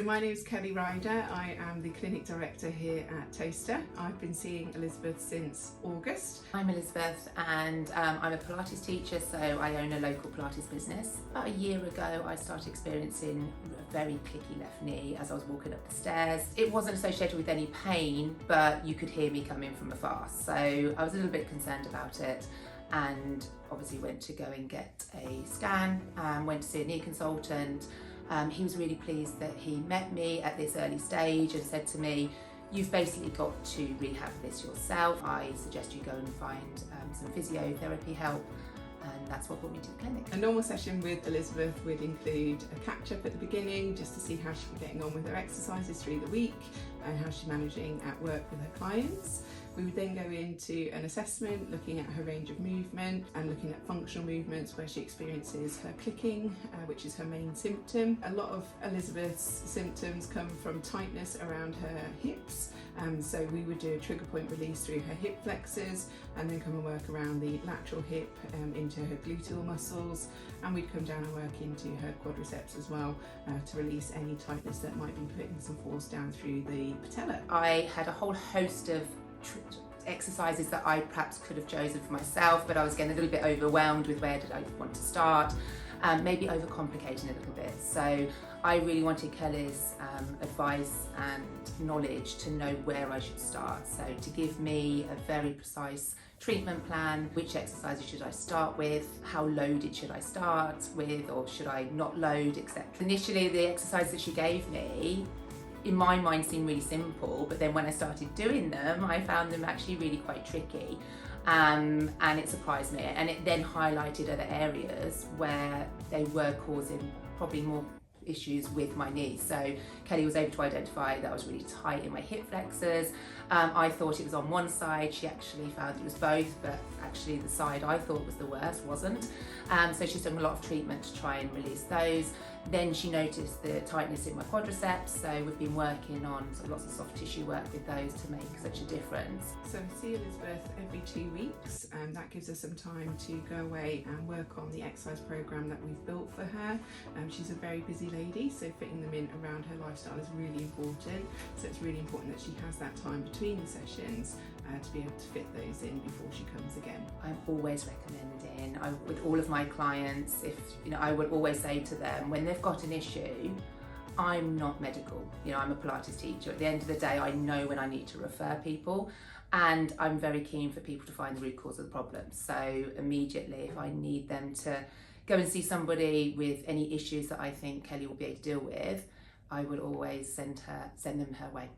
My name is Kelly Ryder. I am the clinic director here at Towcester. I've been seeing Elizabeth since August. I'm Elizabeth and I'm a Pilates teacher, so I own a local Pilates business. About a year ago I started experiencing a very clicky left knee as I was walking up the stairs. It wasn't associated with any pain, but you could hear me coming from afar, so I was a little bit concerned about it and obviously went to go and get a scan, went to see a knee consultant. He was really pleased that he met me at this early stage and said to me, "You've basically got to rehab this yourself. I suggest you go and find some physiotherapy help." And that's what brought me to the clinic. A normal session with Elizabeth would include a catch-up at the beginning, just to see how she's getting on with her exercises through the week and how she's managing at work with her clients. We would then go into an assessment, looking at her range of movement and looking at functional movements where she experiences her clicking, which is her main symptom. A lot of Elizabeth's symptoms come from tightness around her hips, so we would do a trigger point release through her hip flexors and then come and work around the lateral hip into her gluteal muscles, and we'd come down and work into her quadriceps as well to release any tightness that might be putting some force down through the patella. I had a whole host of exercises that I perhaps could have chosen for myself, but I was getting a little bit overwhelmed with where did I want to start, maybe overcomplicating it a little bit. So I really wanted Kelly's advice and knowledge to know where I should start. So to give me a very precise treatment plan, which exercises should I start with, how loaded should I start with, or should I not load, etc. Initially the exercises that she gave me in my mind seemed really simple, but then when I started doing them I found them actually really quite tricky, and it surprised me, and it then highlighted other areas where they were causing probably more issues with my knees. So Kelly was able to identify that I was really tight in my hip flexors. I thought it was on one side, she actually found it was both, but actually the side I thought was the worst wasn't. So she's done a lot of treatment to try and release those. Then she noticed the tightness in my quadriceps, so we've been working on lots of soft tissue work with those to make such a difference. So I see Elizabeth every 2 weeks, and that gives us some time to go away and work on the exercise programme that we've built for her. She's a very busy lady, so fitting them in around her lifestyle is really important. So it's really important that she has that time between the sessions to be able to fit those in before she comes again. I'm always recommending, with all of my clients, I would always say to them, when they've got an issue, I'm not medical, I'm a Pilates teacher. At the end of the day, I know when I need to refer people, and I'm very keen for people to find the root cause of the problem. So immediately, if I need them to go and see somebody with any issues that I think Kelly will be able to deal with, I would always send them her way.